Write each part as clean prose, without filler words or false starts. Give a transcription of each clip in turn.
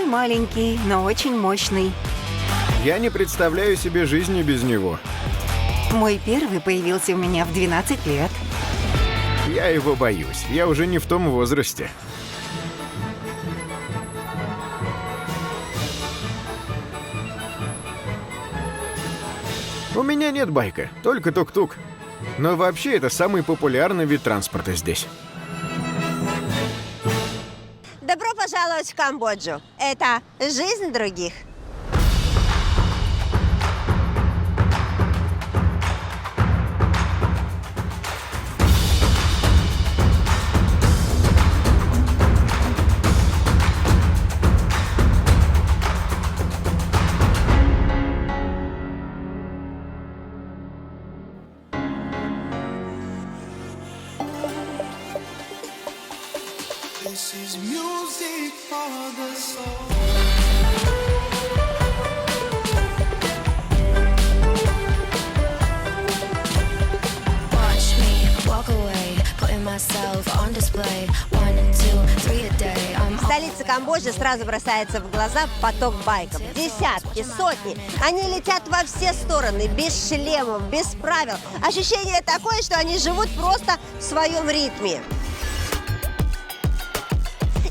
маленький, но очень мощный. Я не представляю себе жизни без него. Мой первый появился у меня в 12 лет. Я его боюсь. Я уже не в том возрасте. У меня нет байка, только тук-тук. Но вообще это самый популярный вид транспорта здесь. Добро пожаловать в Камбоджу. Это жизнь других. This is music for the soul. Watch me walk away, putting myself on display. 1, 2, 3 a day. I'm В столице Камбоджи сразу бросается в глаза поток байков. Десятки, сотни. Они летят во все стороны, без шлемов, без правил. Ощущение такое, что они живут просто в своем ритме.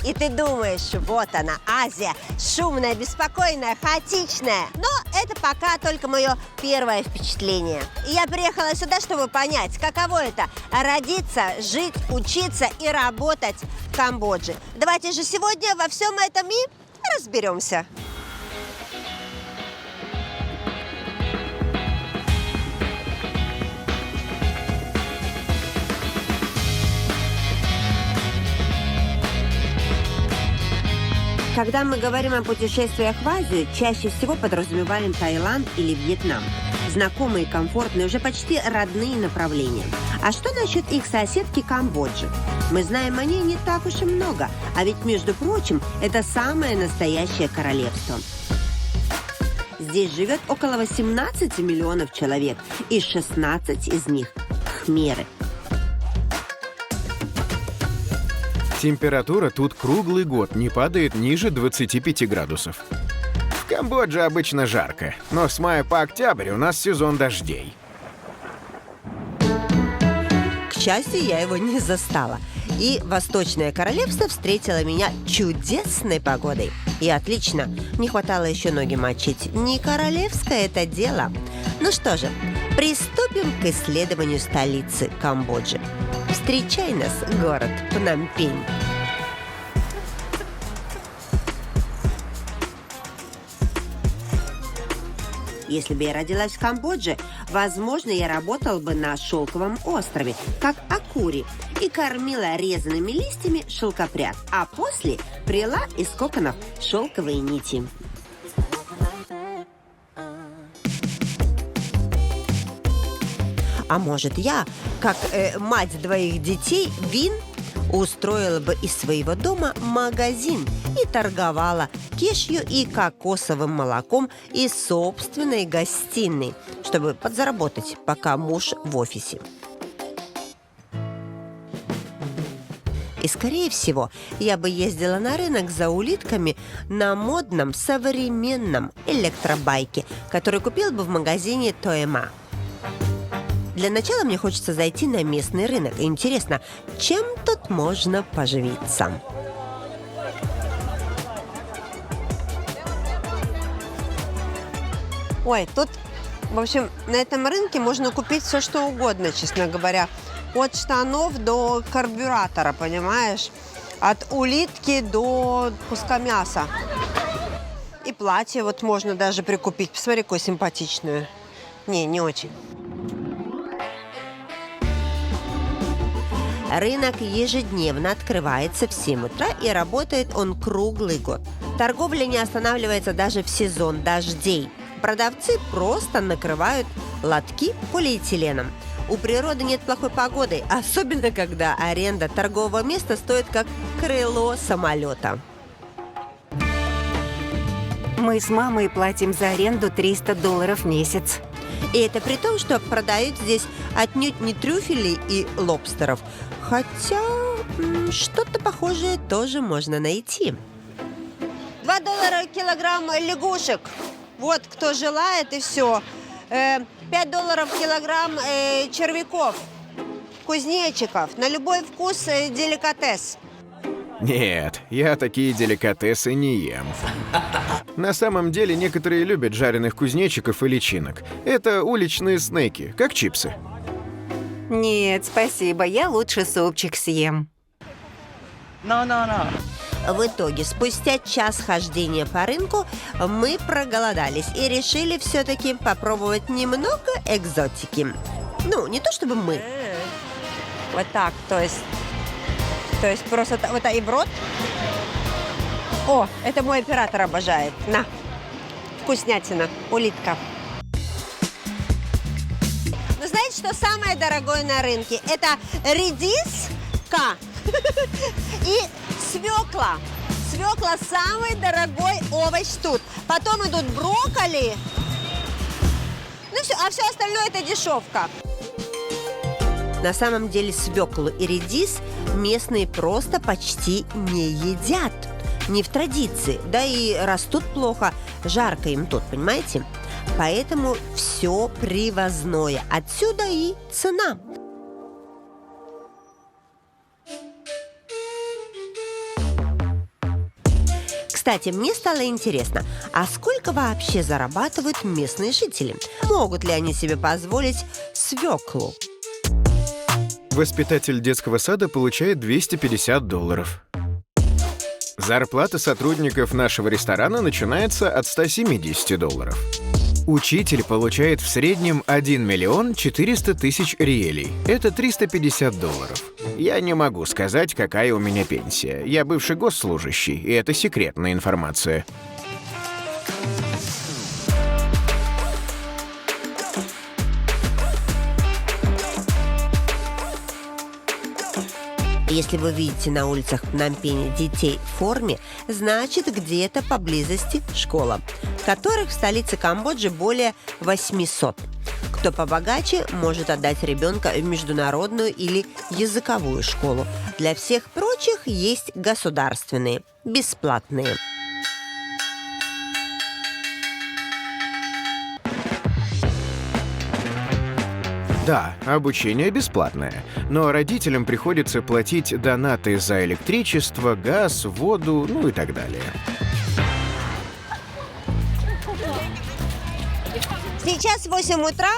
И ты думаешь, вот она, Азия, шумная, беспокойная, хаотичная. Но это пока только мое первое впечатление. И я приехала сюда, чтобы понять, каково это – родиться, жить, учиться и работать в Камбодже. Давайте же сегодня во всем этом и разберемся. Когда мы говорим о путешествиях в Азию, чаще всего подразумеваем Таиланд или Вьетнам. Знакомые, комфортные, уже почти родные направления. А что насчет их соседки Камбоджи? Мы знаем о ней не так уж и много, а ведь, между прочим, это самое настоящее королевство. Здесь живет около 18 миллионов человек, и 16 из них – кхмеры. Температура тут круглый год не падает ниже 25 градусов. В Камбодже обычно жарко, но с мая по октябрь у нас сезон дождей. К счастью, я его не застала. И Восточное Королевство встретило меня чудесной погодой. И отлично, не хватало еще ноги мочить. Не королевское это дело. Ну что же, приступим к исследованию столицы Камбоджи. Встречай нас, город Пномпень. Если бы я родилась в Камбодже, возможно, я работала бы на шелковом острове, как акури, и кормила резанными листьями шелкопряд, а после пряла из коконов шелковые нити. А может, я, как мать двоих детей, Вин, устроила бы из своего дома магазин и торговала кешью и кокосовым молоком из собственной гостиной, чтобы подзаработать, пока муж в офисе. И, скорее всего, я бы ездила на рынок за улитками на модном современном электробайке, который купила бы в магазине Тоэма. Для начала мне хочется зайти на местный рынок. Интересно, чем тут можно поживиться? Ой, тут, в общем, на этом рынке можно купить все, что угодно, честно говоря. От штанов до карбюратора, понимаешь? От улитки до куска мяса. И платье вот можно даже прикупить. Посмотри, какое симпатичное. Не очень. Рынок ежедневно открывается в 7 утра и работает он круглый год. Торговля не останавливается даже в сезон дождей. Продавцы просто накрывают лотки полиэтиленом. У природы нет плохой погоды, особенно когда аренда торгового места стоит как крыло самолета. Мы с мамой платим за аренду $300 в месяц. И это при том, что продают здесь отнюдь не трюфелей и лобстеров. Хотя что-то похожее тоже можно найти. $2 $5 килограмм лягушек. Вот, кто желает, и все. $5 килограмм червяков, кузнечиков. На любой вкус деликатес. Нет, я такие деликатесы не ем. На самом деле, некоторые любят жареных кузнечиков и личинок. Это уличные снеки, как чипсы. Нет, спасибо, я лучше супчик съем. В итоге, спустя час хождения по рынку, мы проголодались и решили все-таки попробовать немного экзотики. Ну, не то чтобы мы. Вот так, то есть просто вот и в рот. О, это мой оператор обожает. На, вкуснятина, улитка. Ну, знаете, что самое дорогое на рынке? Это редиска и свекла. Свекла – самый дорогой овощ тут. Потом идут брокколи. Ну все, а все остальное – это дешевка. На самом деле свеклу и редис местные просто почти не едят. Не в традиции, да и растут плохо. Жарко им тут, понимаете? Поэтому все привозное. Отсюда и цена. Кстати, мне стало интересно, а сколько вообще зарабатывают местные жители? Могут ли они себе позволить свеклу? Воспитатель детского сада получает $250. Зарплата сотрудников нашего ресторана начинается от $170. Учитель получает в среднем 1 400 000 риэлей. Это $350. Я не могу сказать, какая у меня пенсия. Я бывший госслужащий, и это секретная информация. Если вы видите на улицах Пномпеня детей в форме, значит, где-то поблизости школа, которых в столице Камбоджи более 800. Кто побогаче, может отдать ребенка в международную или языковую школу. Для всех прочих есть государственные, бесплатные. Да, обучение бесплатное, но родителям приходится платить донаты за электричество, газ, воду, ну и так далее. Сейчас 8 утра,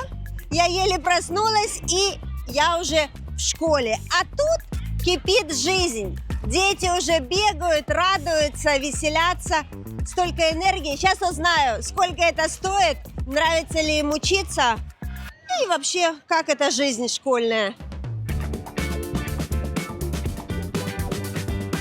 я еле проснулась, и я уже в школе. А тут кипит жизнь. Дети уже бегают, радуются, веселятся. Столько энергии. Сейчас узнаю, сколько это стоит, нравится ли им учиться. И вообще, как эта жизнь школьная.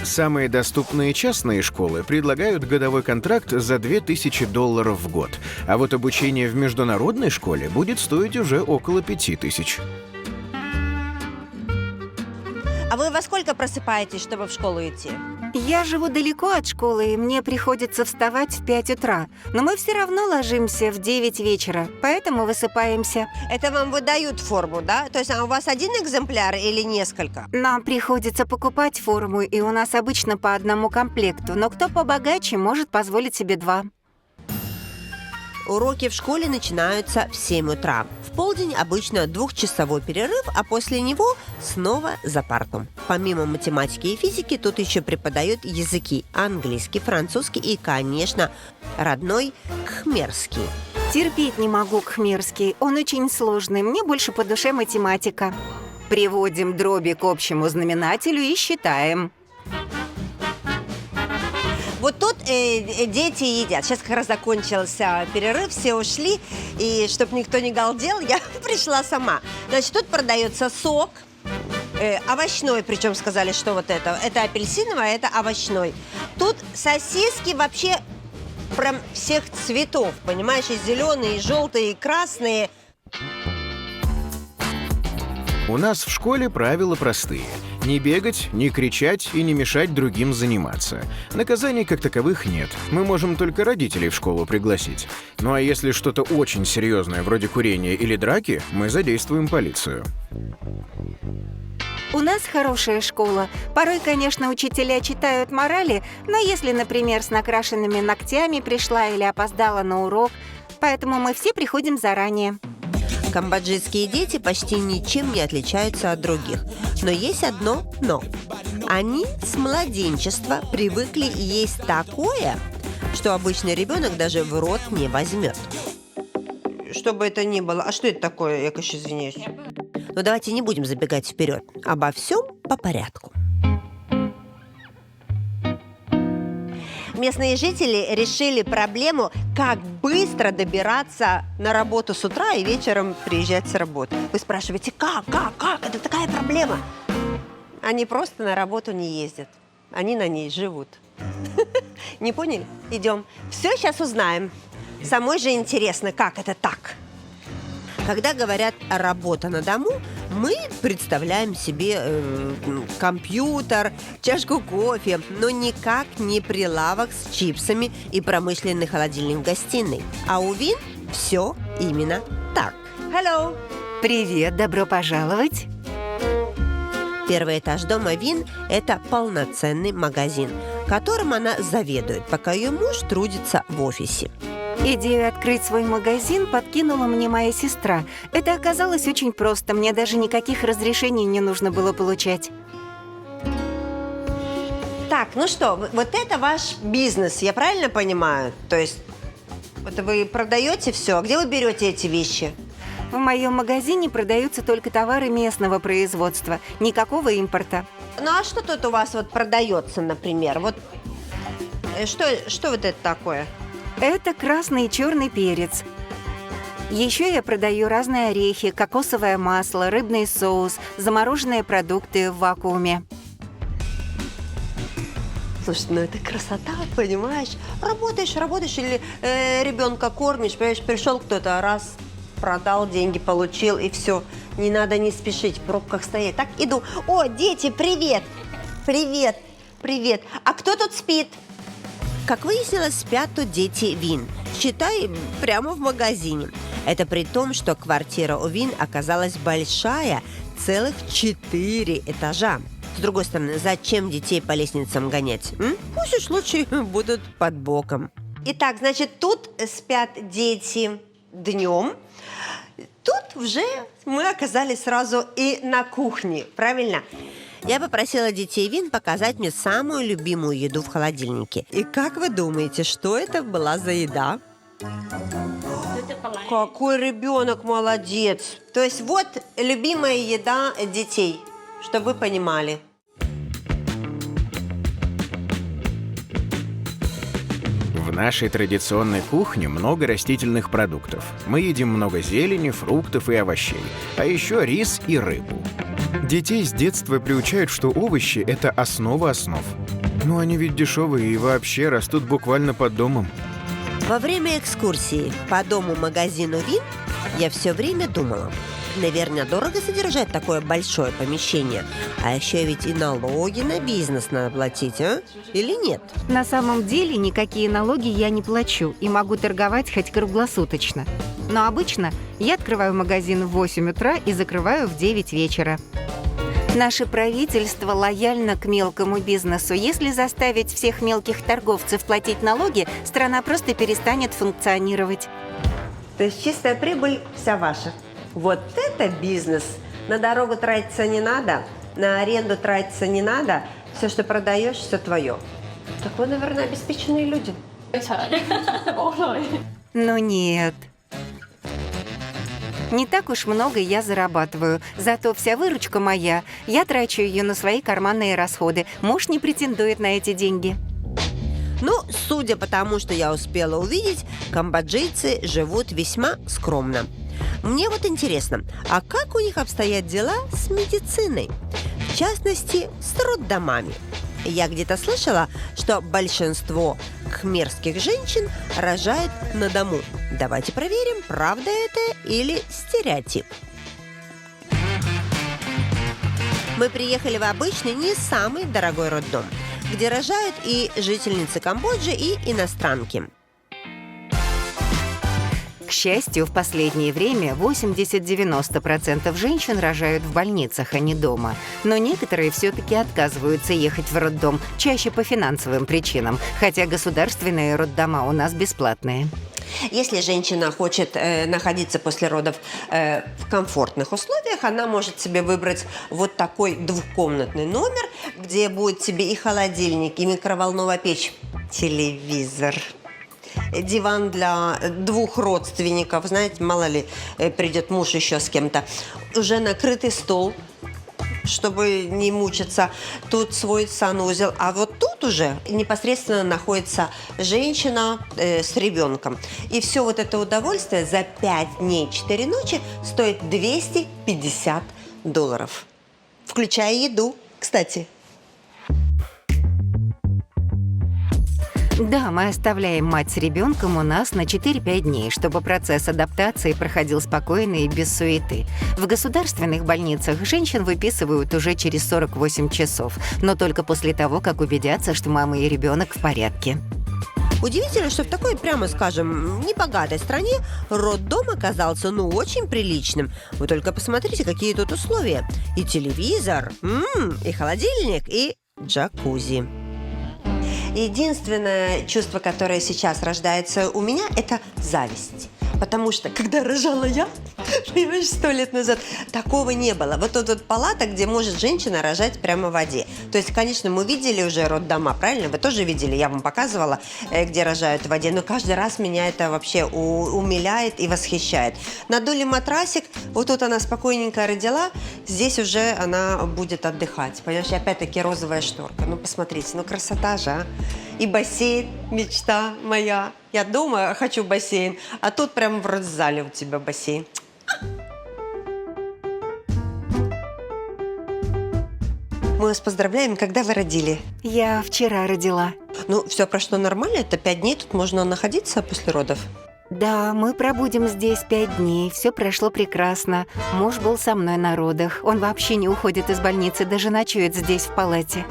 Самые доступные частные школы предлагают годовой контракт за $2000 в год, а вот обучение в международной школе будет стоить уже около 5000. А вы во сколько просыпаетесь, чтобы в школу идти? Я живу далеко от школы, и мне приходится вставать в 5 утра. Но мы все равно ложимся в 9 вечера, поэтому высыпаемся. Это вам выдают форму, да? То есть у вас один экземпляр или несколько? Нам приходится покупать форму, и у нас обычно по одному комплекту. Но кто побогаче, может позволить себе 2. Уроки в школе начинаются в 7 утра. В полдень обычно 2-часовой перерыв, а после него снова за парту. Помимо математики и физики, тут еще преподают языки: английский, французский и, конечно, родной кхмерский. Терпеть не могу кхмерский, он очень сложный, мне больше по душе математика. Приводим дроби к общему знаменателю и считаем. Вот тут дети едят. Сейчас как раз закончился перерыв, все ушли. И чтобы никто не галдел, я пришла сама. Значит, тут продается сок, овощной, причем сказали, что вот это апельсиновый, а это овощной. Тут сосиски вообще прям всех цветов, понимаешь, и зеленые, и желтые, и красные. У нас в школе правила простые. Не бегать, не кричать и не мешать другим заниматься. Наказаний как таковых нет. Мы можем только родителей в школу пригласить. Ну а если что-то очень серьезное, вроде курения или драки, мы задействуем полицию. У нас хорошая школа. Порой, конечно, учителя читают морали, но если, например, с накрашенными ногтями пришла или опоздала на урок, поэтому мы все приходим заранее. Камбоджийские дети почти ничем не отличаются от других. Но есть одно «но». Они с младенчества привыкли есть такое, что обычный ребенок даже в рот не возьмет. Что бы это ни было. А что это такое? Я, конечно, извиняюсь. Но давайте не будем забегать вперед. Обо всем по порядку. Местные жители решили проблему, как быстро добираться на работу с утра и вечером приезжать с работы. Вы спрашиваете, как? Это такая проблема. Они просто на работу не ездят. Они на ней живут. Не поняли? Идем. Все сейчас узнаем. Самой же интересно, как это так. Когда говорят «работа на дому», мы представляем себе компьютер, чашку кофе, но никак не прилавок с чипсами и промышленный холодильник в гостиной. А у Вин все именно так. Hello! Привет, добро пожаловать. Первый этаж дома Вин – это полноценный магазин, которым она заведует, пока ее муж трудится в офисе. Идею открыть свой магазин подкинула мне моя сестра. Это оказалось очень просто, мне даже никаких разрешений не нужно было получать. Так, ну что, вот это ваш бизнес, я правильно понимаю? То есть, вот вы продаете все, а где вы берете эти вещи? В моем магазине продаются только товары местного производства, никакого импорта. Ну а что тут у вас вот продается, например? Вот что вот это такое? Это красный и черный перец. Еще я продаю разные орехи, кокосовое масло, рыбный соус, замороженные продукты в вакууме. Слушай, ну это красота, понимаешь? Работаешь или ребенка кормишь, понимаешь, пришел кто-то, раз, продал, деньги получил, и все. Не надо не спешить, в пробках стоять. Так, иду. О, дети, привет! Привет! А кто тут спит? Как выяснилось, спят тут дети Вин. Считай, прямо в магазине. Это при том, что квартира у Вин оказалась большая, целых 4 этажа. С другой стороны, зачем детей по лестницам гонять? Пусть уж лучше будут под боком. Итак, значит, тут спят дети днем. Тут уже мы оказались сразу и на кухне, правильно? Я попросила детей Вин показать мне самую любимую еду в холодильнике. И как вы думаете, что это была за еда? Какой ребенок молодец! То есть вот любимая еда детей, чтобы вы понимали. В нашей традиционной кухне много растительных продуктов. Мы едим много зелени, фруктов и овощей, а еще рис и рыбу. Детей с детства приучают, что овощи – это основа основ. Но они ведь дешевые и вообще растут буквально под домом. Во время экскурсии по дому-магазину Вин я все время думала, наверное, дорого содержать такое большое помещение. А еще ведь и налоги на бизнес надо платить, а? Или нет? На самом деле никакие налоги я не плачу и могу торговать хоть круглосуточно. Но обычно я открываю магазин в 8 утра и закрываю в 9 вечера. Наше правительство лояльно к мелкому бизнесу. Если заставить всех мелких торговцев платить налоги, страна просто перестанет функционировать. То есть чистая прибыль вся ваша. Вот это бизнес. На дорогу тратиться не надо, на аренду тратиться не надо. Все, что продаешь, все твое. Так вы, наверное, обеспеченные люди. Но нет. Не так уж много я зарабатываю, зато вся выручка моя. Я трачу ее на свои карманные расходы. Муж не претендует на эти деньги. Ну, судя по тому, что я успела увидеть, камбоджийцы живут весьма скромно. Мне вот интересно, а как у них обстоят дела с медициной? В частности, с роддомами. Я где-то слышала, что большинство кхмерских женщин рожает на дому. Давайте проверим, правда это или стереотип. Мы приехали в обычный, не самый дорогой роддом, где рожают и жительницы Камбоджи, и иностранки. К счастью, в последнее время 80-90% женщин рожают в больницах, а не дома. Но некоторые все-таки отказываются ехать в роддом, чаще по финансовым причинам, хотя государственные роддома у нас бесплатные. Если женщина хочет находиться после родов в комфортных условиях, она может себе выбрать вот такой двухкомнатный номер, где будет себе и холодильник, и микроволновая печь, телевизор, диван для двух родственников, знаете, мало ли придет муж еще с кем-то, уже накрытый стол, чтобы не мучиться. Тут свой санузел. А вот тут уже непосредственно находится женщина с ребенком. И все вот это удовольствие за 5 дней 4 ночи стоит $250. Включая еду, кстати. Да, мы оставляем мать с ребенком у нас на 4-5 дней, чтобы процесс адаптации проходил спокойно и без суеты. В государственных больницах женщин выписывают уже через 48 часов, но только после того, как убедятся, что мама и ребенок в порядке. Удивительно, что в такой, прямо скажем, небогатой стране роддом оказался, очень приличным. Вы только посмотрите, какие тут условия. И телевизор, и холодильник, и джакузи. Единственное чувство, которое сейчас рождается у меня, это зависть. Потому что, когда рожала я, понимаешь, 100 лет назад, такого не было. Вот тут вот палата, где может женщина рожать прямо в воде. То есть, конечно, мы видели уже роддома, правильно? Вы тоже видели, я вам показывала, где рожают в воде. Но каждый раз меня это вообще умиляет и восхищает. Надули матрасик, вот тут она спокойненько родила, здесь уже она будет отдыхать. Понимаешь, и опять-таки розовая шторка. Посмотрите, красота же, а? И бассейн, мечта моя. Я дома хочу бассейн, а тут прямо в родзале у тебя бассейн. Мы вас поздравляем, когда вы родили. Я вчера родила. Все прошло нормально, это 5 дней, тут можно находиться после родов. Да, мы пробудем здесь 5 дней, все прошло прекрасно. Муж был со мной на родах, он вообще не уходит из больницы, даже ночует здесь в палате.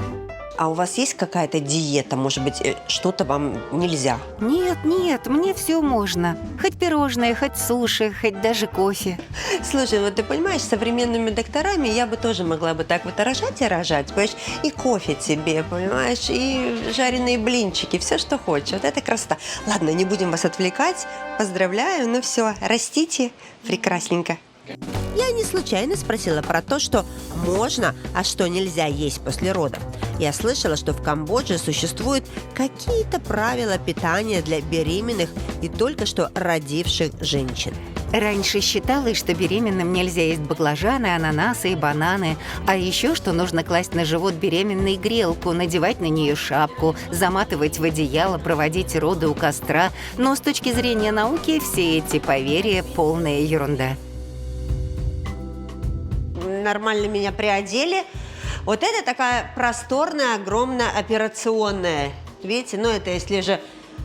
А у вас есть какая-то диета? Может быть, что-то вам нельзя? Нет, мне все можно. Хоть пирожные, хоть суши, хоть даже кофе. Слушай, вот ты понимаешь, с современными докторами я бы тоже могла бы так вот рожать и рожать, понимаешь? И кофе тебе, понимаешь? И жареные блинчики, все, что хочешь. Вот это красота. Ладно, не будем вас отвлекать. Поздравляю, все, растите прекрасненько. Я не случайно спросила про то, что можно, а что нельзя есть после родов. Я слышала, что в Камбодже существуют какие-то правила питания для беременных и только что родивших женщин. Раньше считалось, что беременным нельзя есть баклажаны, ананасы и бананы. А еще, что нужно класть на живот беременной грелку, надевать на нее шапку, заматывать в одеяло, проводить роды у костра. Но с точки зрения науки все эти поверья – полная ерунда. Нормально меня приодели. Вот это такая просторная, огромная операционная. Видите, это если же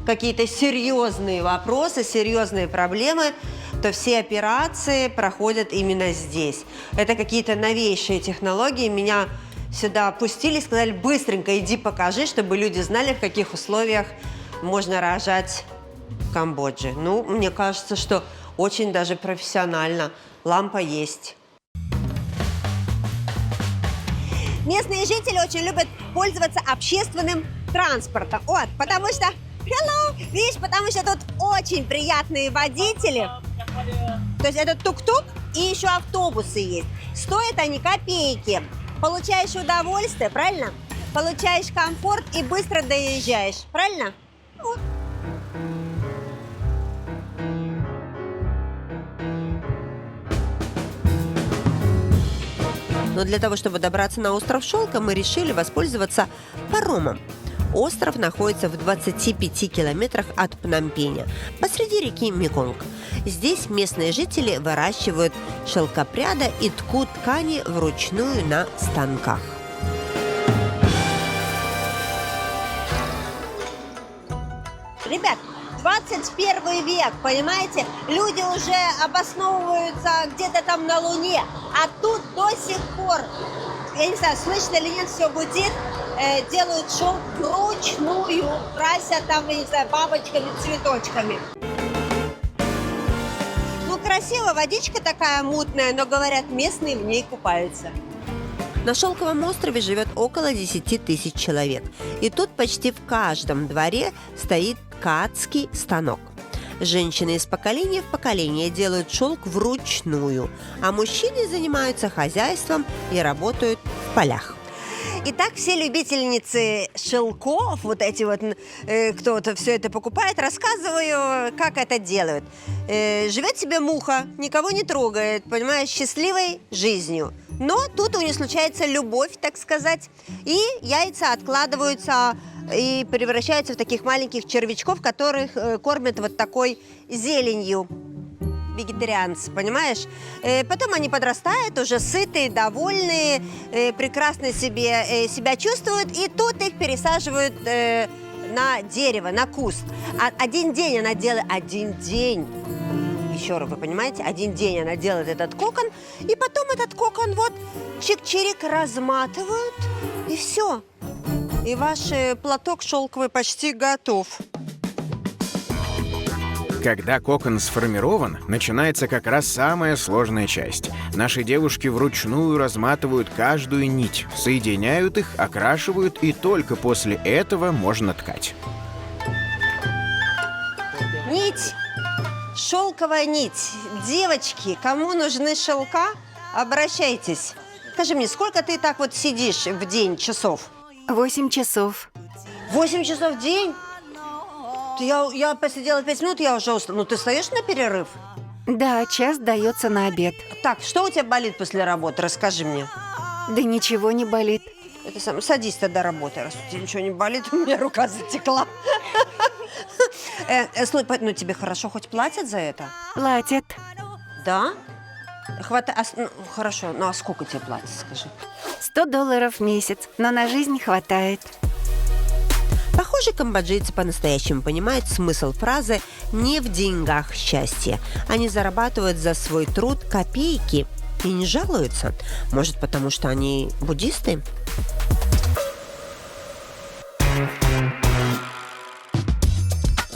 какие-то серьезные вопросы, серьезные проблемы, то все операции проходят именно здесь. Это какие-то новейшие технологии. Меня сюда пустили, сказали, быстренько иди покажи, чтобы люди знали, в каких условиях можно рожать в Камбодже. Мне кажется, что очень даже профессионально. Лампа есть. Местные жители очень любят пользоваться общественным транспортом. Потому что... Видишь, потому что тут очень приятные водители. То есть это тук-тук и еще автобусы есть. Стоят они копейки. Получаешь удовольствие, правильно? Получаешь комфорт и быстро доезжаешь, правильно? Но для того, чтобы добраться на остров Шелка, мы решили воспользоваться паромом. Остров находится в 25 километрах от Пномпеня, посреди реки Меконг. Здесь местные жители выращивают шелкопряда и ткут ткани вручную на станках. Ребят, 21 век, понимаете? Люди уже обосновываются где-то там на Луне, а тут до сих пор, я не знаю, слышно или нет, все гудит, делают шелк вручную, красят там, я не знаю, бабочками, цветочками. красиво, водичка такая мутная, но, говорят, местные в ней купаются. На Шелковом острове живет около 10 тысяч человек. И тут почти в каждом дворе стоит ткацкий станок. Женщины из поколения в поколение делают шелк вручную, а мужчины занимаются хозяйством и работают в полях. Итак, все любительницы шелков, вот эти вот, кто-то все это покупает, рассказываю, как это делают. Живет себе муха, никого не трогает, понимаешь, счастливой жизнью. Но тут у нее случается любовь, так сказать, и яйца откладываются и превращаются в таких маленьких червячков, которых кормят вот такой зеленью. Вегетарианцы, понимаешь? Потом они подрастают, уже сытые, довольные, прекрасно себя чувствуют, и тут их пересаживают на дерево, на куст. Один день она делает, еще раз, вы понимаете, один день она делает этот кокон, и потом этот кокон вот чик-чирик разматывают, и все. И ваш платок шелковый почти готов. Когда кокон сформирован, начинается как раз самая сложная часть. Наши девушки вручную разматывают каждую нить, соединяют их, окрашивают, и только после этого можно ткать. Нить, шелковая нить. Девочки, кому нужны шелка, обращайтесь. Скажи мне, сколько ты так вот сидишь в день часов? 8 часов. 8 часов в день? Я посидела 5 минут, я уже устала. Ну, ты встаешь на перерыв? Да, час дается на обед. Так, что у тебя болит после работы? Расскажи мне. Да ничего не болит. Садись тогда работай, раз у тебя ничего не болит, у меня рука затекла. Слушай, ну тебе хорошо хоть платят за это? Платят. Да? Хорошо, ну а сколько тебе платят, скажи? $100 в месяц, но на жизнь хватает. Похоже, камбоджийцы по-настоящему понимают смысл фразы «не в деньгах счастье». Они зарабатывают за свой труд копейки и не жалуются. Может, потому что они буддисты?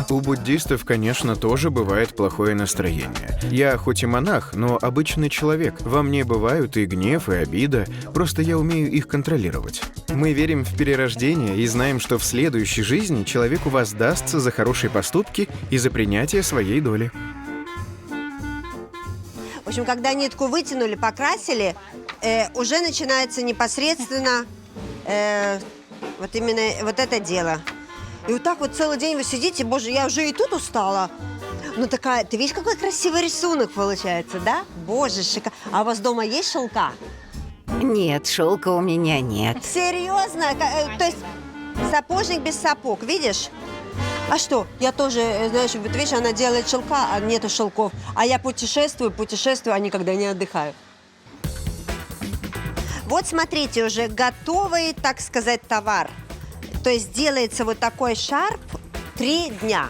У буддистов, конечно, тоже бывает плохое настроение. Я хоть и монах, но обычный человек. Во мне бывают и гнев, и обида, просто я умею их контролировать. Мы верим в перерождение и знаем, что в следующей жизни человеку воздастся за хорошие поступки и за принятие своей доли. В общем, когда нитку вытянули, покрасили, уже начинается непосредственно вот именно вот это дело. И вот так вот целый день вы сидите, боже, я уже и тут устала. Ну такая, ты видишь, какой красивый рисунок получается, да? Боже, шикарно. А у вас дома есть шелка? Нет, шелка у меня нет. Серьезно? То есть сапожник без сапог, видишь? А что, я тоже, знаешь, вот видишь, она делает шелка, а нету шелков. А я путешествую, а никогда не отдыхаю. Вот смотрите, уже готовый, так сказать, товар. То есть делается вот такой шарф 3 дня.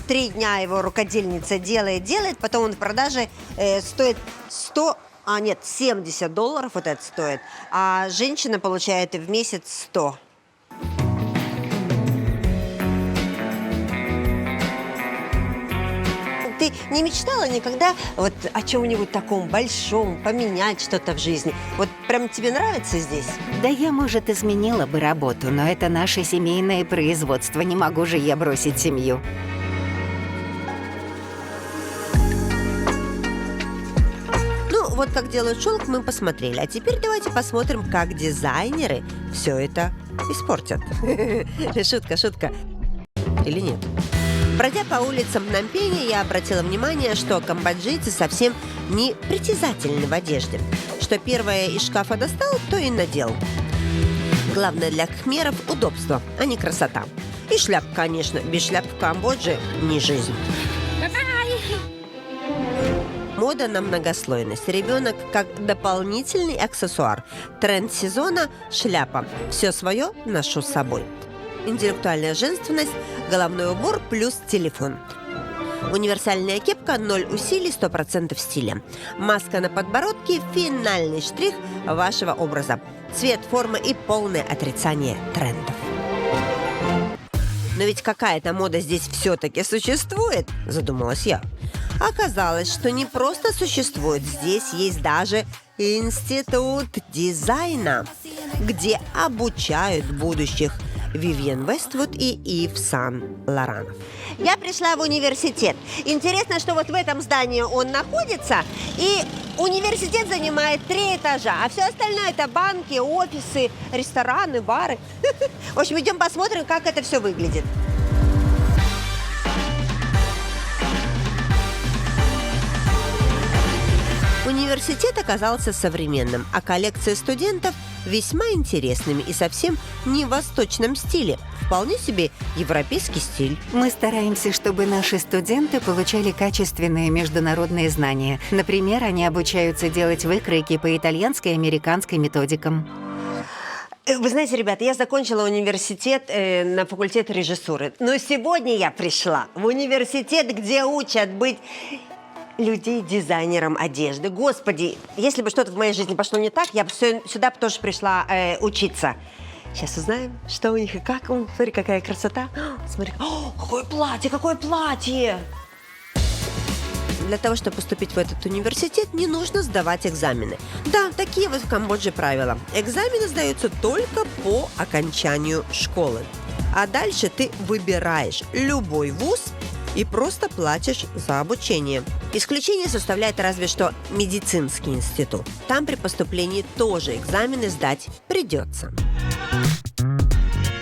3 дня его рукодельница делает, потом он в продаже стоит $70 вот это стоит, а женщина получает в месяц 100. Ты не мечтала никогда вот о чем-нибудь таком большом, поменять что-то в жизни? Вот прям тебе нравится здесь? Да я, может, изменила бы работу, но это наше семейное производство. Не могу же я бросить семью. Ну, вот как делают шелк, мы посмотрели. А теперь давайте посмотрим, как дизайнеры все это испортят. Шутка. Или нет? Пройдя по улицам Пномпеня, я обратила внимание, что камбоджийцы совсем не притязательны в одежде. Что первое из шкафа достал, то и надел. Главное для кхмеров – удобство, а не красота. И шляп, конечно. Без шляп в Камбодже не жизнь. Мода на многослойность. Ребенок как дополнительный аксессуар. Тренд сезона – шляпа. Все свое ношу с собой. Интеллектуальная женственность, головной убор плюс телефон. Универсальная кепка, 0 усилий, 100% стиля. Маска на подбородке – финальный штрих вашего образа. Цвет, форма и полное отрицание трендов. Но ведь какая-то мода здесь все-таки существует, задумалась я. Оказалось, что не просто существует, здесь есть даже институт дизайна, где обучают будущих Вивьен Вествуд и Ив Сен-Лоранов. Я пришла в университет. Интересно, что вот в этом здании он находится, и университет занимает 3 этажа, а все остальное это банки, офисы, рестораны, бары. В общем, идем посмотрим, как это все выглядит. Университет оказался современным, а коллекции студентов весьма интересными и совсем не в восточном стиле. Вполне себе европейский стиль. Мы стараемся, чтобы наши студенты получали качественные международные знания. Например, они обучаются делать выкройки по итальянской и американской методикам. Вы знаете, ребята, я закончила университет на факультет режиссуры. Но сегодня я пришла в университет, где учат быть людей дизайнером одежды. Господи, если бы что-то в моей жизни пошло не так, я бы сюда тоже пришла учиться. Сейчас узнаем, что у них и как. Смотри, какая красота. Смотри, какое платье, какое платье! Для того, чтобы поступить в этот университет, не нужно сдавать экзамены. Да, такие вот в Камбодже правила. Экзамены сдаются только по окончанию школы. А дальше ты выбираешь любой вуз и просто платишь за обучение. Исключение составляет разве что медицинский институт. Там при поступлении тоже экзамены сдать придется.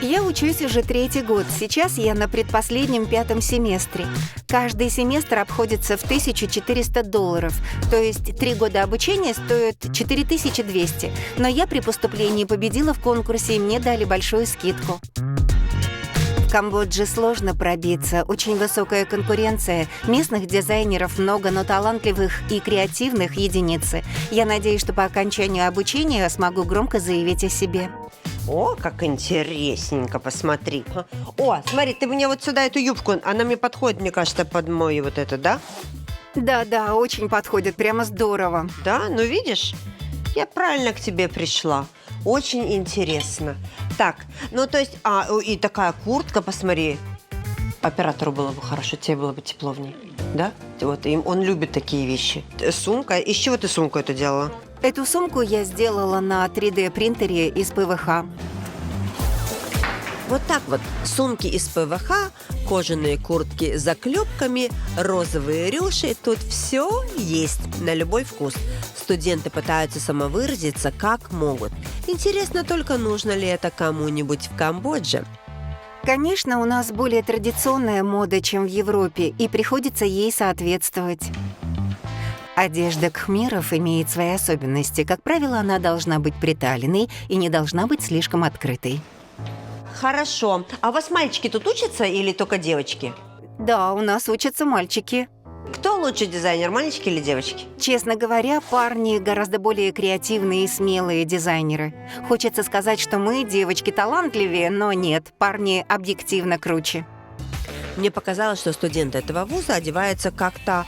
Я учусь уже 3-й год. Сейчас я на предпоследнем 5-м семестре. Каждый семестр обходится в $1400. То есть 3 года обучения стоят 4200. Но я при поступлении победила в конкурсе, и мне дали большую скидку. В Камбодже сложно пробиться, очень высокая конкуренция. Местных дизайнеров много, но талантливых и креативных единицы. Я надеюсь, что по окончанию обучения смогу громко заявить о себе. О, как интересненько, посмотри. О, смотри, ты мне вот сюда эту юбку, она мне подходит, мне кажется, под мой вот это, да? Да, очень подходит, прямо здорово. Да, ну видишь, я правильно к тебе пришла. Очень интересно. Так, ну то есть, и такая куртка, посмотри. Оператору было бы хорошо, тебе было бы тепло в ней, да? Вот, он любит такие вещи. Сумка, из чего ты сумку это делала? Эту сумку я сделала на 3D-принтере из ПВХ. Вот так вот. Сумки из ПВХ, кожаные куртки с заклепками, розовые рюши. Тут все есть на любой вкус. Студенты пытаются самовыразиться как могут. Интересно только, нужно ли это кому-нибудь в Камбодже? Конечно, у нас более традиционная мода, чем в Европе, и приходится ей соответствовать. Одежда кхмеров имеет свои особенности. Как правило, она должна быть приталенной и не должна быть слишком открытой. Хорошо. А у вас мальчики тут учатся или только девочки? Да, у нас учатся мальчики. Кто лучший дизайнер, мальчики или девочки? Честно говоря, парни гораздо более креативные и смелые дизайнеры. Хочется сказать, что мы, девочки, талантливее, но нет, парни объективно круче. Мне показалось, что студенты этого вуза одеваются как-то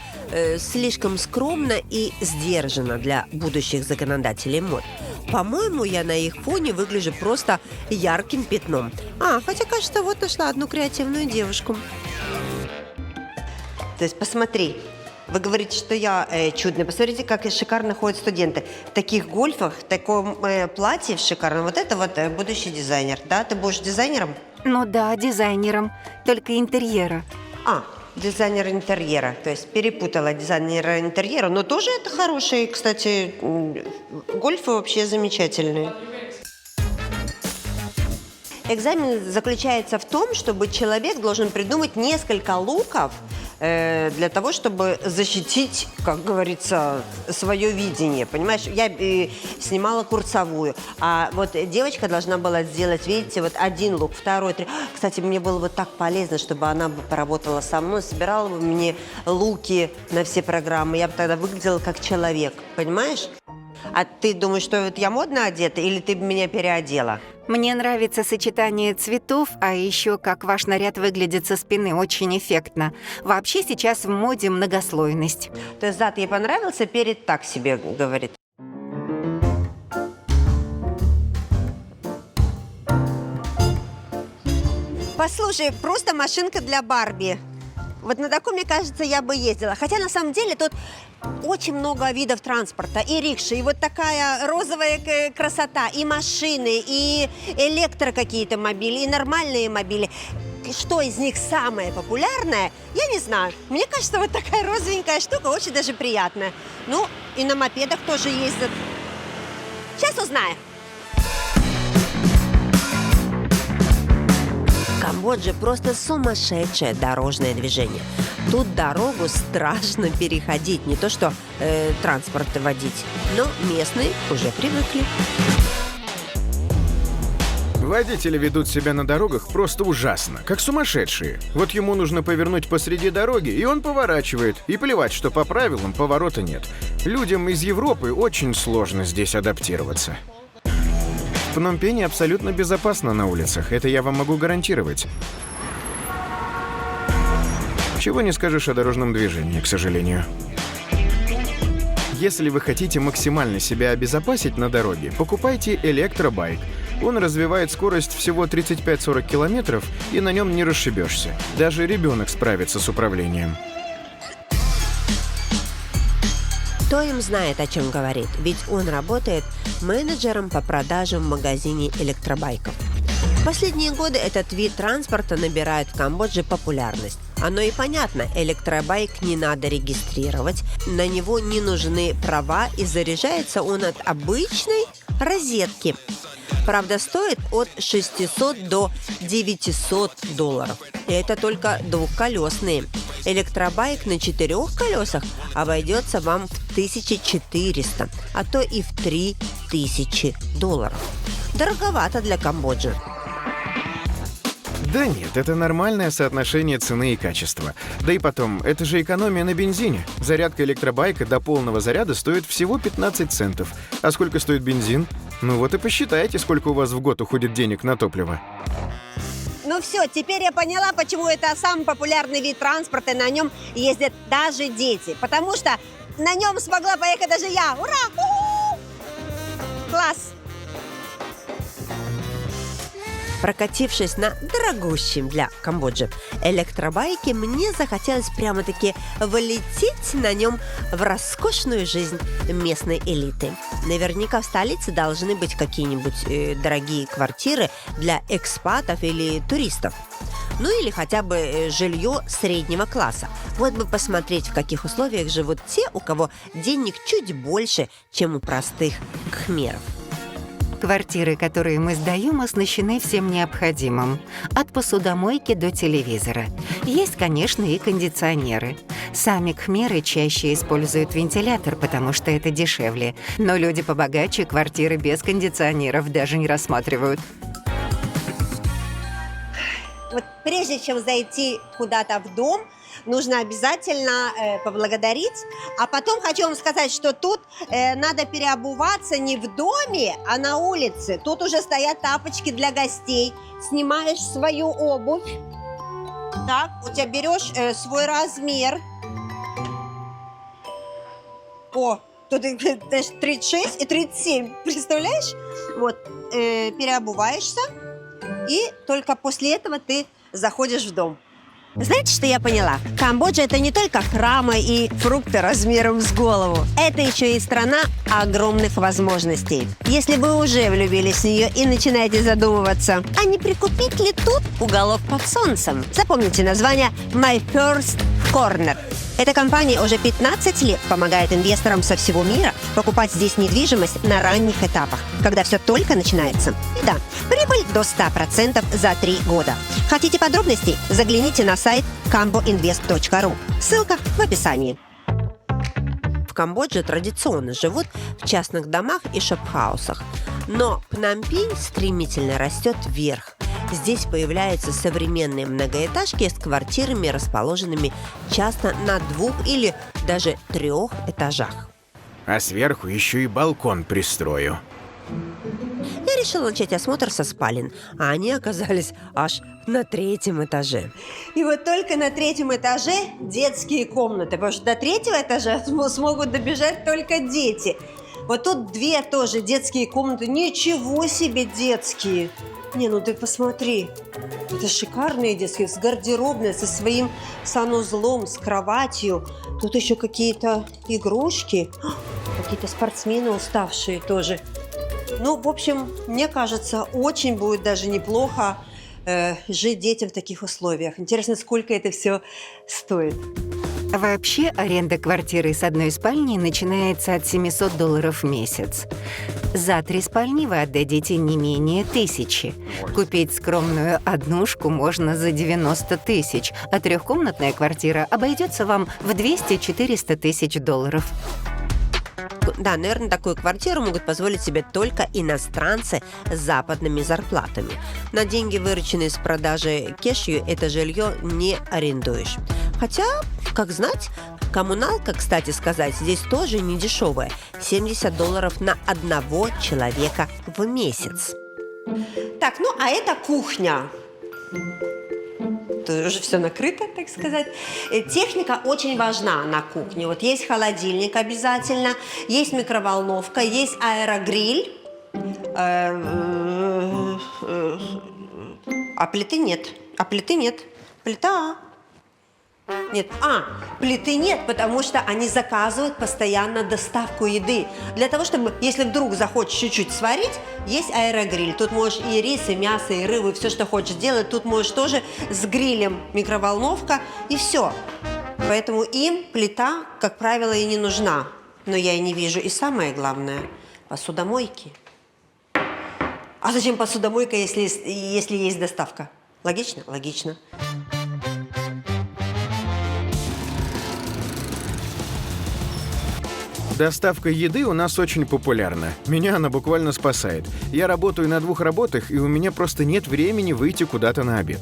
слишком скромно и сдержанно для будущих законодателей мод. По-моему, я на их фоне выгляжу просто ярким пятном. Хотя, кажется, вот нашла одну креативную девушку. То есть, посмотри, вы говорите, что я чудная. Посмотрите, как шикарно ходят студенты. В таких гольфах, в таком платье шикарном. Вот это вот будущий дизайнер, да? Ты будешь дизайнером? Ну да, дизайнером, только интерьера. Дизайнер интерьера. То есть перепутала дизайнера интерьера. Но тоже это хорошие, кстати, гольфы вообще замечательные. Экзамен заключается в том, чтобы человек должен придумать несколько луков для того, чтобы защитить, как говорится, свое видение. Понимаешь, я снимала курсовую, а вот девочка должна была сделать, видите, вот один лук, второй, третий. Кстати, мне было бы так полезно, чтобы она бы поработала со мной, собирала бы мне луки на все программы. Я бы тогда выглядела как человек, понимаешь? А ты думаешь, что вот я модно одета, или ты бы меня переодела? Мне нравится сочетание цветов, а еще как ваш наряд выглядит со спины, очень эффектно. Вообще сейчас в моде многослойность. То есть зад ей понравился, перед так себе говорит. Послушай, просто машинка для Барби. Вот на таком, мне кажется, я бы ездила. Хотя на самом деле тут очень много видов транспорта. И рикши, и вот такая розовая красота, и машины, и электро какие-то мобили, и нормальные мобили. Что из них самое популярное, я не знаю. Мне кажется, вот такая розовенькая штука очень даже приятная. Ну, и на мопедах тоже ездят. Сейчас узнаем. В Камбодже просто сумасшедшее дорожное движение. Тут дорогу страшно переходить, не то что транспорт водить. Но местные уже привыкли. Водители ведут себя на дорогах просто ужасно, как сумасшедшие. Вот ему нужно повернуть посреди дороги, и он поворачивает. И плевать, что по правилам поворота нет. Людям из Европы очень сложно здесь адаптироваться. В Пномпене абсолютно безопасно на улицах, это я вам могу гарантировать. Чего не скажешь о дорожном движении, к сожалению. Если вы хотите максимально себя обезопасить на дороге, покупайте электробайк. Он развивает скорость всего 35-40 километров, и на нем не расшибешься. Даже ребенок справится с управлением. Кто им знает, о чем говорит? Ведь он работает менеджером по продажам в магазине электробайков. В последние годы этот вид транспорта набирает в Камбодже популярность. Оно и понятно, электробайк не надо регистрировать, на него не нужны права, и заряжается он от обычной розетки. Правда, стоит от 600 до 900 долларов. И это только двухколесные. Электробайк на 4 колесах обойдется вам в 1400, а то и в 3000 долларов. Дороговато для Камбоджи. Да нет, это нормальное соотношение цены и качества. Да и потом, это же экономия на бензине. Зарядка электробайка до полного заряда стоит всего 15 центов. А сколько стоит бензин? Ну вот и посчитайте, сколько у вас в год уходит денег на топливо. Ну все, теперь я поняла, почему это самый популярный вид транспорта, и на нем ездят даже дети. Потому что на нем смогла поехать даже я. Ура! У-у-у! Класс! Прокатившись на дорогущем для Камбоджи электробайке, мне захотелось прямо-таки влететь на нем в роскошную жизнь местной элиты. Наверняка в столице должны быть какие-нибудь дорогие квартиры для экспатов или туристов. Ну или хотя бы жилье среднего класса. Вот бы посмотреть, в каких условиях живут те, у кого денег чуть больше, чем у простых кхмеров. Квартиры, которые мы сдаем, оснащены всем необходимым. От посудомойки до телевизора. Есть, конечно, и кондиционеры. Сами кхмеры чаще используют вентилятор, потому что это дешевле. Но люди побогаче квартиры без кондиционеров даже не рассматривают. Вот прежде чем зайти куда-то в дом, нужно обязательно поблагодарить. А потом хочу вам сказать, что тут надо переобуваться не в доме, а на улице. Тут уже стоят тапочки для гостей. Снимаешь свою обувь. Так, у тебя берешь свой размер. О, тут 36 и 37. Представляешь? Вот, переобуваешься. И только после этого ты заходишь в дом. Знаете, что я поняла? Камбоджа – это не только храмы и фрукты размером с голову. Это еще и страна огромных возможностей. Если вы уже влюбились в нее и начинаете задумываться, а не прикупить ли тут уголок под солнцем? Запомните название My First Corner. Эта компания уже 15 лет помогает инвесторам со всего мира покупать здесь недвижимость на ранних этапах, когда все только начинается. И да, прибыль до 100% за 3 года. Хотите подробностей? Загляните на сайт kamboinvest.ru. Ссылка в описании. В Камбодже традиционно живут в частных домах и шопхаусах. Но Пномпень стремительно растет вверх. Здесь появляются современные многоэтажки с квартирами, расположенными часто на 2 или даже 3 этажах. А сверху еще и балкон пристрою. Я решила начать осмотр со спален, а они оказались аж на 3-м этаже. И вот только на 3-м этаже детские комнаты, потому что до 3-го этажа смогут добежать только дети. Вот тут 2 тоже детские комнаты. Ничего себе детские! Не, ну ты посмотри. Это шикарные детские, с гардеробной, со своим санузлом, с кроватью. Тут еще какие-то игрушки. Какие-то спортсмены уставшие тоже. Ну, в общем, мне кажется, очень будет даже неплохо жить детям в таких условиях. Интересно, сколько это все стоит? Вообще, аренда квартиры с одной спальней начинается от $700 в месяц. За 3 спальни вы отдадите не менее 1000. Купить скромную однушку можно за 90 тысяч, а трехкомнатная квартира обойдется вам в 200-400 тысяч долларов. Да, наверное, такую квартиру могут позволить себе только иностранцы с западными зарплатами. На деньги, вырученные с продажи кешью, это жилье не арендуешь. Хотя, как знать, коммуналка, кстати сказать, здесь тоже не дешевая. $70 на одного человека в месяц. Так, ну а это кухня. Тут уже все накрыто, так сказать. Техника очень важна на кухне. Вот есть холодильник обязательно, есть микроволновка, есть аэрогриль. А плиты нет. Плита. Нет, плиты нет, потому что они заказывают постоянно доставку еды. Для того, чтобы, если вдруг захочешь чуть-чуть сварить, есть аэрогриль. Тут можешь и рис, и мясо, и рыбу, и все, что хочешь делать. Тут можешь тоже с грилем, микроволновка, и все. Поэтому им плита, как правило, и не нужна. Но я и не вижу. И самое главное – посудомойки. А зачем посудомойка, если есть доставка? Логично? Логично. Доставка еды у нас очень популярна. Меня она буквально спасает. Я работаю на 2 работах, и у меня просто нет времени выйти куда-то на обед.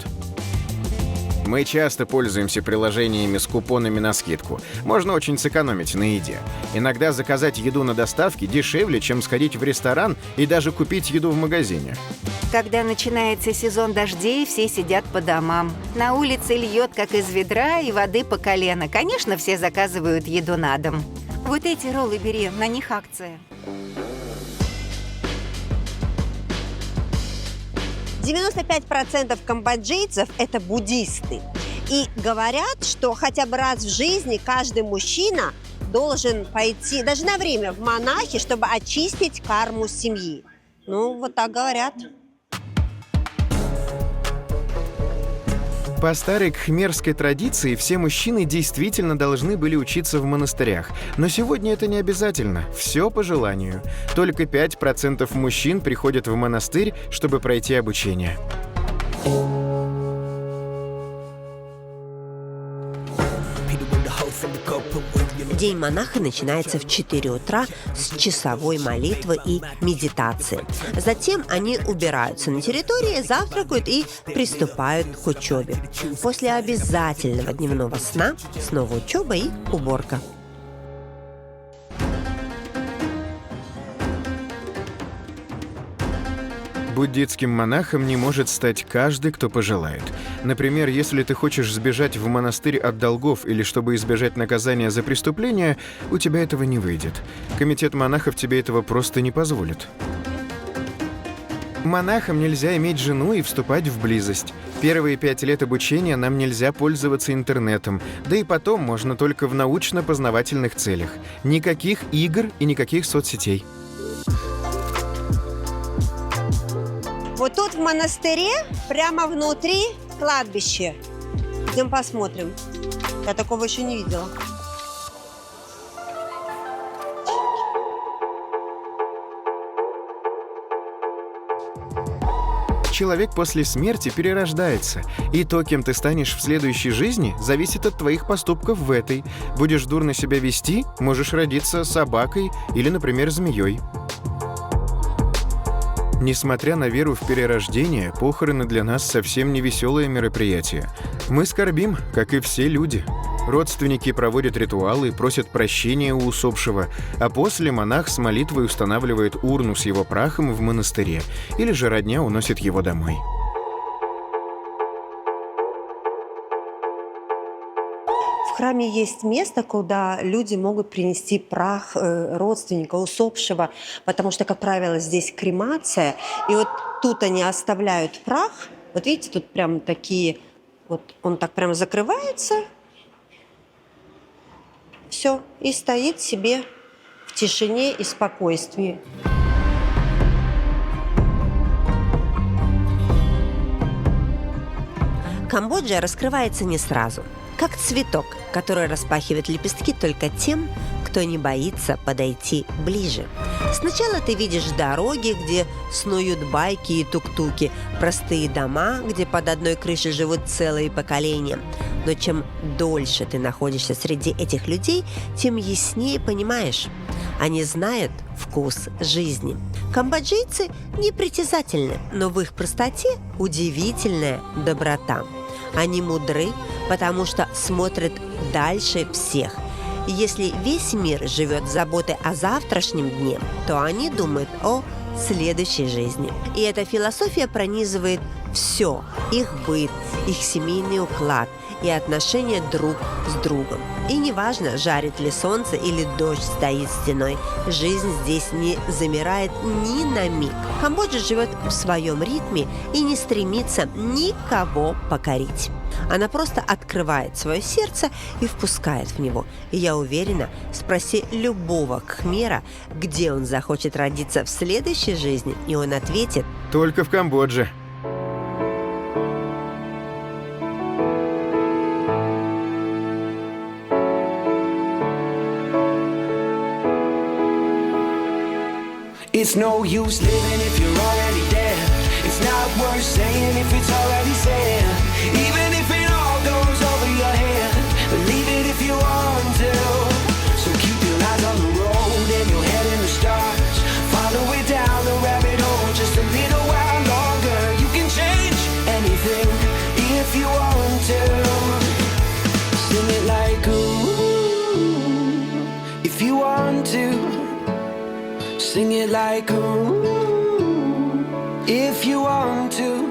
Мы часто пользуемся приложениями с купонами на скидку. Можно очень сэкономить на еде. Иногда заказать еду на доставке дешевле, чем сходить в ресторан и даже купить еду в магазине. Когда начинается сезон дождей, все сидят по домам. На улице льет, как из ведра, и воды по колено. Конечно, все заказывают еду на дом. Вот эти роллы бери, на них акция. 95% камбоджийцев – это буддисты. И говорят, что хотя бы раз в жизни каждый мужчина должен пойти, даже на время, в монахи, чтобы очистить карму семьи. Ну, вот так говорят. По старой кхмерской традиции все мужчины действительно должны были учиться в монастырях. Но сегодня это не обязательно. Все по желанию. Только 5% мужчин приходят в монастырь, чтобы пройти обучение. День монаха начинается в 4 утра с часовой молитвы и медитации. Затем они убираются на территории, завтракают и приступают к учебе. После обязательного дневного сна снова учеба и уборка. Буддистским монахом не может стать каждый, кто пожелает. Например, если ты хочешь сбежать в монастырь от долгов или чтобы избежать наказания за преступление, у тебя этого не выйдет. Комитет монахов тебе этого просто не позволит. Монахам нельзя иметь жену и вступать в близость. Первые 5 лет обучения нам нельзя пользоваться интернетом, да и потом можно только в научно-познавательных целях. Никаких игр и никаких соцсетей. Вот тут в монастыре, прямо внутри, кладбище. Идем посмотрим. Я такого еще не видела. Человек после смерти перерождается, и то, кем ты станешь в следующей жизни, зависит от твоих поступков в этой. Будешь дурно себя вести, можешь родиться собакой или, например, змеей. Несмотря на веру в перерождение, похороны для нас совсем не веселое мероприятие. Мы скорбим, как и все люди. Родственники проводят ритуалы, просят прощения у усопшего, а после монах с молитвой устанавливает урну с его прахом в монастыре, или же родня уносит его домой. В храме есть место, куда люди могут принести прах родственника, усопшего, потому что, как правило, здесь кремация. И вот тут они оставляют прах. Вот видите, тут прям такие... Вот он так прям закрывается. Все. И стоит себе в тишине и спокойствии. Камбоджа раскрывается не сразу, как цветок, который распахивает лепестки только тем, кто не боится подойти ближе. Сначала ты видишь дороги, где снуют байки и тук-туки, простые дома, где под одной крышей живут целые поколения. Но чем дольше ты находишься среди этих людей, тем яснее понимаешь. Они знают вкус жизни. Камбоджийцы непритязательны, но в их простоте удивительная доброта. Они мудры, потому что смотрят дальше всех. И если весь мир живет заботой о завтрашнем дне, то они думают о следующей жизни. И эта философия пронизывает все: их быт, их семейный уклад и отношения друг с другом. И неважно, жарит ли солнце или дождь стоит стеной, жизнь здесь не замирает ни на миг. Камбоджа живет в своем ритме и не стремится никого покорить. Она просто открывает свое сердце и впускает в него. И я уверена, спроси любого кхмера, где он захочет родиться в следующей жизни, и он ответит: Только в Камбодже. It's no use living if you're already there. It's not worth saying if it's already said. Even if it all goes over your head, believe it if you want to. So keep your eyes on the road and your head in the stars. Follow it down the rabbit hole just a little while longer. You can change anything if you want to. Sing it like ooh, if you want to. Sing it like ooh, if you want to.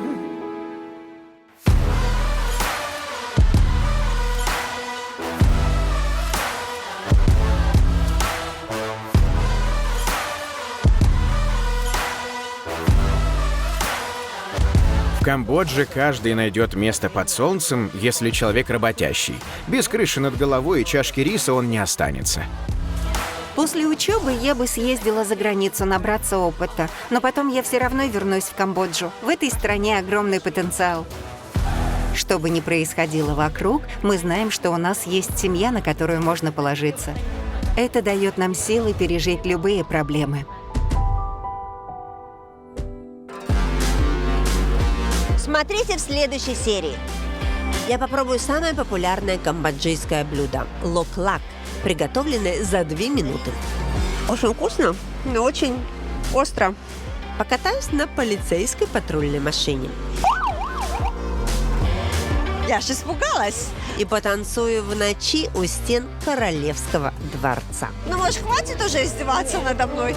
В Камбодже каждый найдет место под солнцем, если человек работящий. Без крыши над головой и чашки риса он не останется. После учебы я бы съездила за границу набраться опыта, но потом я все равно вернусь в Камбоджу. В этой стране огромный потенциал. Что бы ни происходило вокруг, мы знаем, что у нас есть семья, на которую можно положиться. Это дает нам силы пережить любые проблемы. Смотрите в следующей серии. Я попробую самое популярное камбоджийское блюдо – лок-лак, приготовленное за 2 минуты. Очень вкусно, но очень остро. Покатаюсь на полицейской патрульной машине. Я аж испугалась. И потанцую в ночи у стен Королевского дворца. Ну, может, хватит уже издеваться надо мной?